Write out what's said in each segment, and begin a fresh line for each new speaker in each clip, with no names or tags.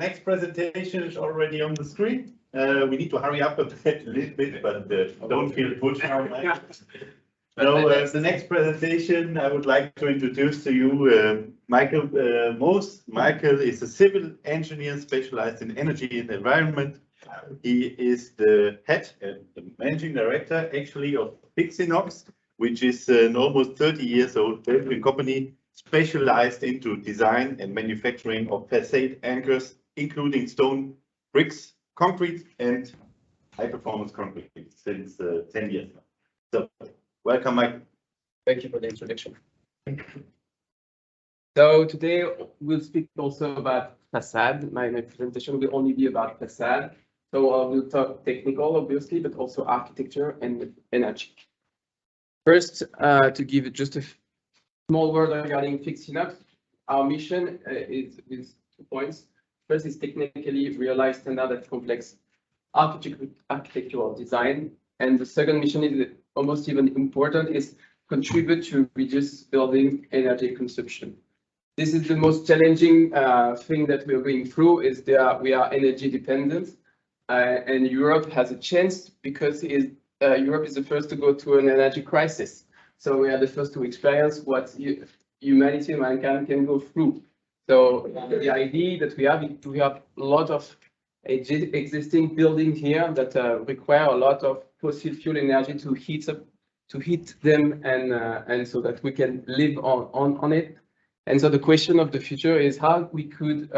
next presentation is already on the screen. We need to hurry up a little bit, but don't feel pushed now. The next presentation I would like to introduce to you Michael Moos. Michael is a civil engineer specialized in energy and environment. He is the head and the managing director actually of Pixinox, which is an almost 30 years old Belgian company specialized into design and manufacturing of facade anchors, including stone, bricks, concrete, and high-performance concrete since 10 years now. So, welcome, Mike.
Thank you for the introduction. So today we'll speak also about facade. My presentation will only be about facade. So we'll talk technical, obviously, but also architecture and energy. First, to give just a small word regarding Pixinox, our mission is 2 points. First is technically realize standard and complex architectural design. And the second mission is almost even important, is contribute to reduce building energy consumption. This is the most challenging thing that we're going through, is we are energy dependent. And Europe has a chance because Europe is the first to go through an energy crisis. So we are the first to experience what humanity and mankind can go through. So the idea that we have a lot of existing buildings here that require a lot of fossil fuel energy to heat them, and so that we can live on it. And so the question of the future is how we could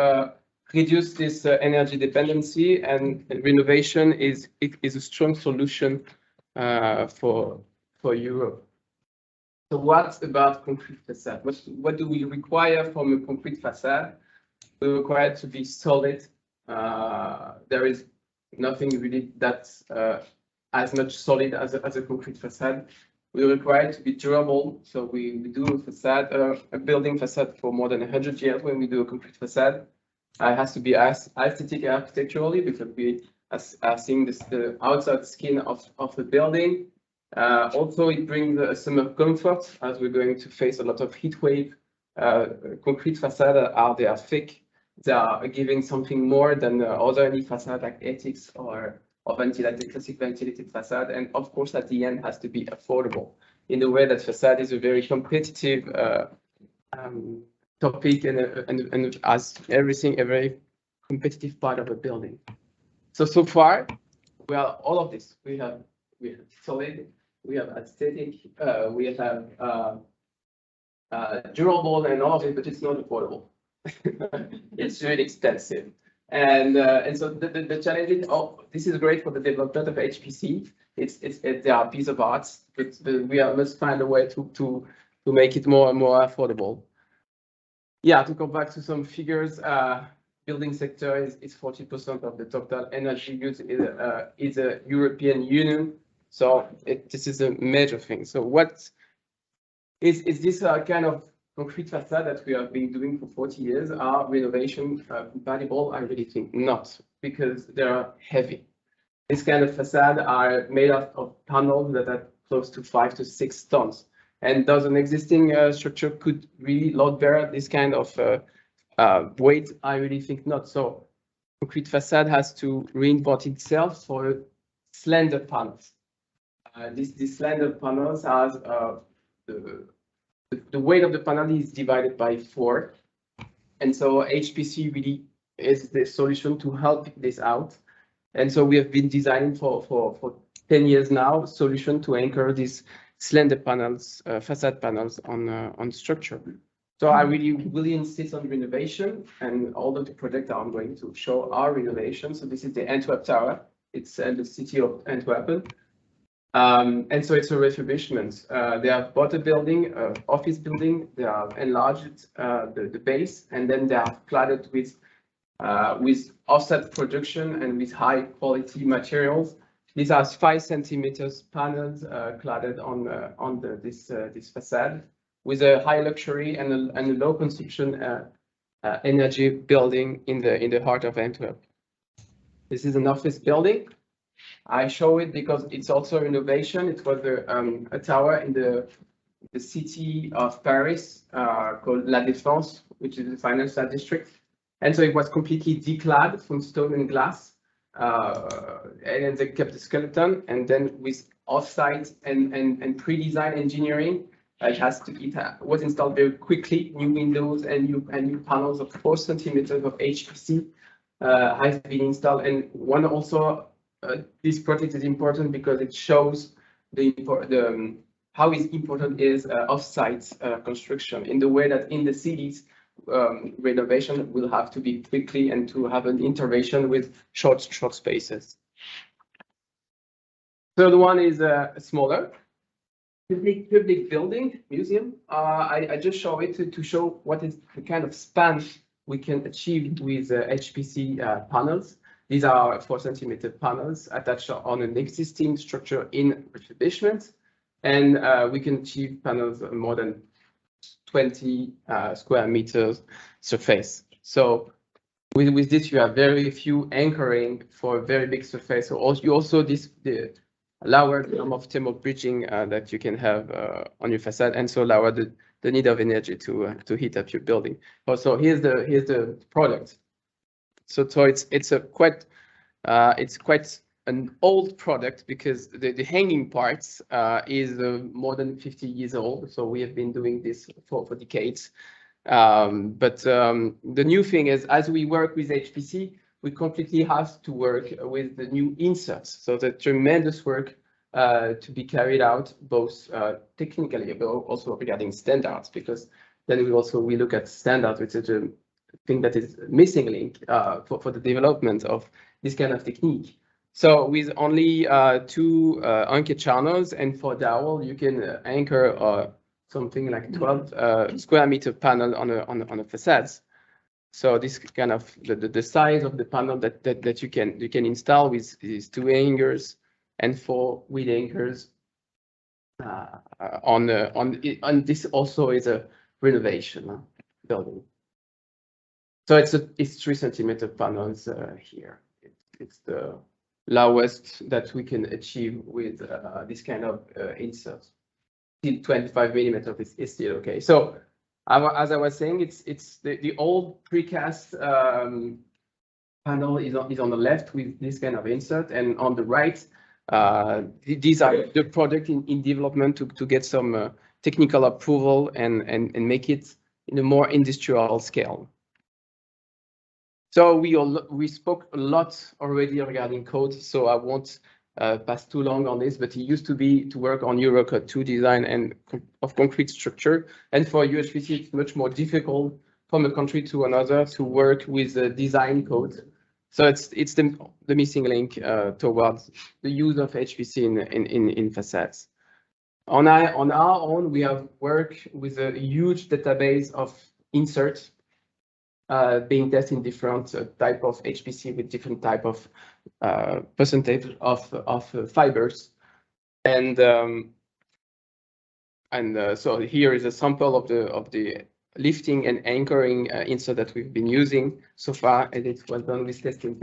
reduce this energy dependency, and renovation is a strong solution for Europe. So what about concrete facade? What do we require from a concrete facade? We require it to be solid. There is nothing really that's as much solid as a concrete facade. We require it to be durable. So we do a building facade for more than 100 years when we do a concrete facade. It has to be aesthetic architecturally, because we are seeing the outside skin of the building. Also, it brings some comfort, as we're going to face a lot of heat wave. Concrete facades they are thick. They are giving something more than other any facade like ethics or classic ventilated facade. And of course, at the end, has to be affordable, in the way that facade is a very competitive topic, and as everything, a very competitive part of a building. So far, we have all of this. We have solid, we have aesthetic, we have durable and all of it, but it's not affordable. It's really expensive. And so the challenge is, this is great for the development of HPC. They are a piece of art, but we must find a way to make it more and more affordable. Yeah, to go back to some figures, building sector is 40% of the total energy use is a European Union. So this is a major thing. So what is this kind of concrete facade that we have been doing for 40 years? Are renovation compatible? I really think not, because they are heavy. This kind of facade are made of panels that are close to 5 to 6 tons. And does an existing structure could really load bear this kind of weight? I really think not. So concrete facade has to reinvent itself for slender panels. These slender panels has the weight of the panel is divided by 4. And so HPC really is the solution to help this out. And so we have been designing for 10 years now solution to anchor these slender panels, facade panels on structure. So I really insist on renovation, and all of the projects I'm going to show are renovation. So this is the Antwerp Tower. It's in the city of Antwerp. And so it's a refurbishment. They have bought a building, office building. They have enlarged the base, and then they have cladded with offset production and with high quality materials. These are 5 centimeters panels cladded on this facade, with a high luxury and a low consumption energy building in the heart of Antwerp. This is an office building. I show it because it's also an innovation. It was a tower in the city of Paris called La Défense, which is the financial district. And so it was completely declad from stone and glass. And then they kept the skeleton, and then with offsite and pre-design engineering, it was installed very quickly. New windows and new panels of 4 centimeters of HPC has been installed. And one also, this project is important because it shows how important is offsite construction in the way that in the cities renovation will have to be quickly and to have an intervention with short spaces. Third one is smaller. Public building, museum. I just show it to show what is the kind of span we can achieve with HPC panels. These are 4 centimeter panels attached on an existing structure in refurbishment, and we can achieve panels more than 20 square meters surface. So with this, you have very few anchoring for a very big surface. So you also the lower the number of thermal bridging that you can have on your facade, and so lower the need of energy to heat up your building. Also, here's the product. So it's quite an old product because the hanging parts is more than 50 years old. So we have been doing this for decades. But the new thing is, as we work with HPC, we completely have to work with the new inserts. So the tremendous work to be carried out, both technically, but also regarding standards, because then we look at standards, which is a thing that is missing link for the development of this kind of technique. So with only 2 anchor channels, and for dowel, you can anchor something like 12 square meter panel on a facades. So this kind of the size of the panel that you can install with these 2 anchors and 4 wheel anchors on this also is a renovation building. So it's 3 centimeter panels here. It's the lowest that we can achieve with this kind of insert. Still 25 millimeters is still okay. So as I was saying, it's the old precast panel is on the left with this kind of insert, and on the right, these are the product in development to get some technical approval and make it in a more industrial scale. So we spoke a lot already regarding code, so I won't pass too long on this, but it used to work on Eurocode 2 design and of concrete structure. And for UHPC, it's much more difficult from a country to another to work with the design code. So it's the missing link towards the use of HPC in facades. On our own, we have worked with a huge database of inserts being tested in different type of HPC with different type of percentage of fibers, and so here is a sample of the lifting and anchoring insert that we've been using so far, and it was done with testing,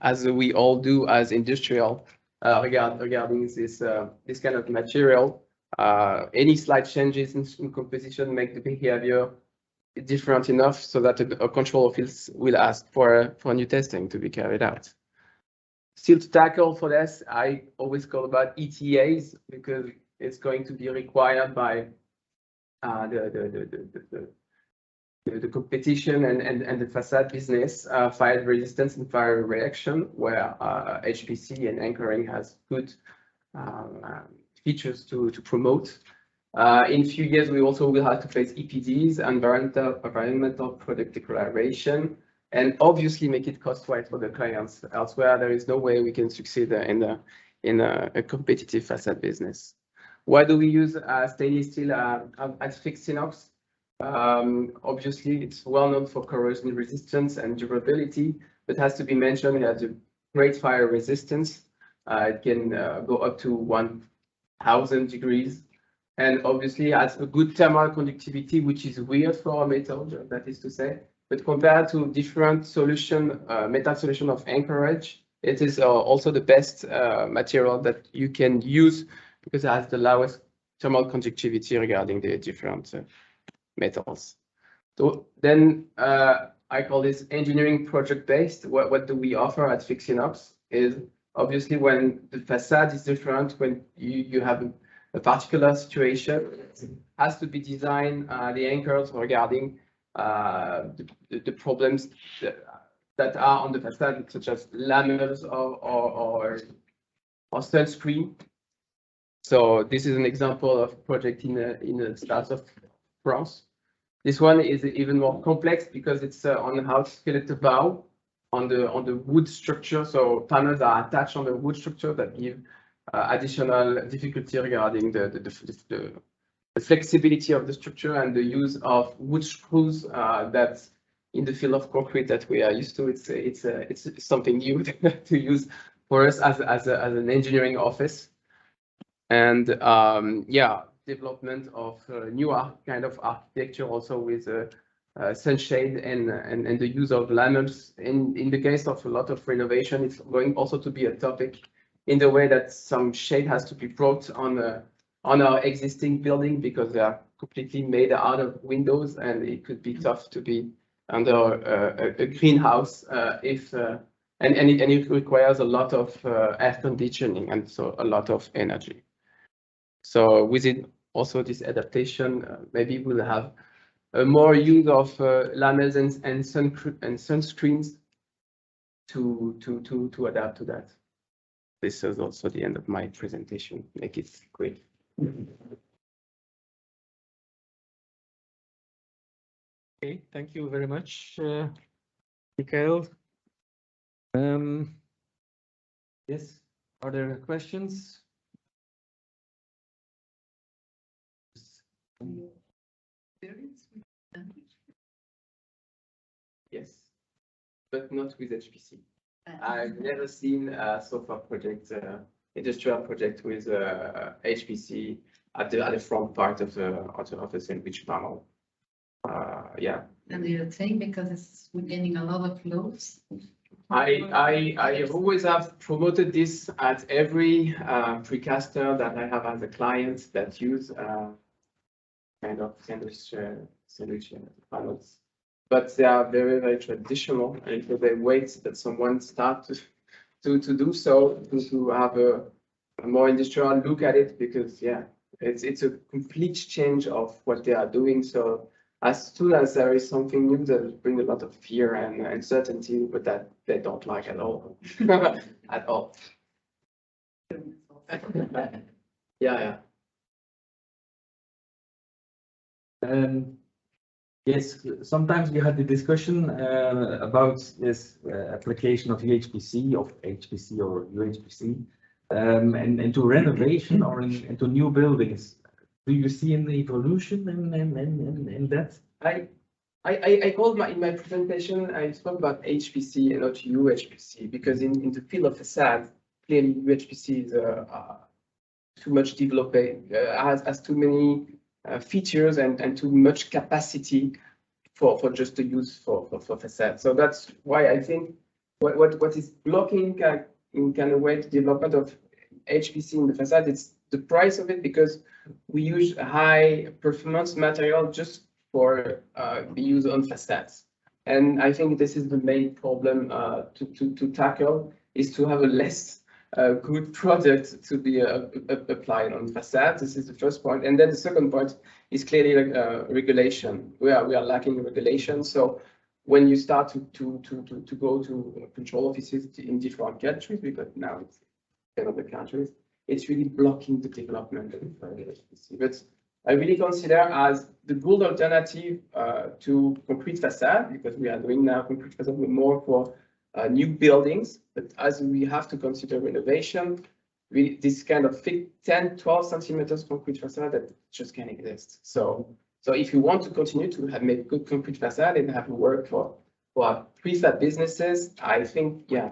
as we all do as industrial regarding this kind of material. Any slight changes in composition make the behavior different enough so that a control office will ask for new testing to be carried out. Still to tackle for this, I always call about ETAs because it's going to be required by the competition and the facade business, fire resistance and fire reaction, where HPC and anchoring has good features to promote. In a few years, we also will have to face EPDs, environmental product declaration, and obviously make it cost-wise for the clients. Elsewhere, there is no way we can succeed in a competitive facade business. Why do we use stainless steel at fixed inox? Obviously, it's well known for corrosion resistance and durability, but has to be mentioned it has a great fire resistance. It can go up to 1,000 degrees. And obviously has a good thermal conductivity, which is weird for a metal, that is to say. But compared to different metal solution of anchorage, it is also the best material that you can use because it has the lowest thermal conductivity regarding the different metals. So then I call this engineering project based. What do we offer at FixInOps is obviously when the facade is different, when you have a particular situation, it has to be designed, the anchors regarding the problems that are on the facade, such as lamels or sunscreen. So this is an example of a project in the south of France. This one is even more complex because it's on how to skeletal bow on the wood structure. So panels are attached on the wood structure that give additional difficulty regarding the flexibility of the structure and the use of wood screws that in the field of concrete that we are used to. It's something new to use for us as an engineering office. And yeah, development of new kind of architecture also with sunshade and the use of lamels. In the case of a lot of renovation, it's going also to be a topic in the way that some shade has to be brought on our existing building because they are completely made out of windows, and it could be tough to be under a greenhouse and it requires a lot of air conditioning and so a lot of energy. So within also this adaptation, maybe we'll have more use of lamels and sunscreens to adapt to that. This is also the end of my presentation. Make it quick.
Okay, thank you very much, Michael. Yes, are there questions?
Yes, but not with HPC. I've never seen a software project, industrial project with HPC at the front part of the sandwich panel. Yeah.
And you're saying because it's getting a lot of loads.
I always have promoted this at every precaster that I have as a client that use kind of sandwich panels. But they are very, very traditional, and so they wait that someone start to do so, to have a more industrial look at it, because yeah, it's a complete change of what they are doing. So as soon as there is something new, that will bring a lot of fear and uncertainty, but that they don't like at all, at all. Yeah.
Yes, sometimes we had the discussion about this application of UHPC or UHPC into renovation or into new buildings. Do you see an evolution in that?
I called in my presentation, I spoke about HPC and not UHPC, because in the field of facade, clearly UHPC is too much developing, has too many features and too much capacity for just the use for facade. So that's why I think what is blocking in kind of way the development of HPC in the facade, it's the price of it, because we use high performance material just for the use on facades. And I think this is the main problem to tackle, is to have a less good product to be applied on facade. This is the first point. And then the second point is clearly regulation. We are lacking regulation. So when you start to go to control offices in different countries, because now it's 10 other countries, it's really blocking the development of HPC. But I really consider as the good alternative to concrete facade, because we are doing now concrete facade more for new buildings. But as we have to consider renovation, this kind of 10, 12 centimeters concrete facade that just can't exist. So if you want to continue to make good concrete facade and have work for prefab businesses, I think, yeah,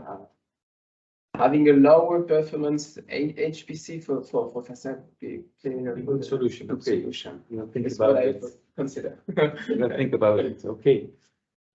having a lower performance HPC for facade would be a
good solution.
Good solution.
You know, think
That's
about
what
it.
I consider.
You know, think about it. Okay.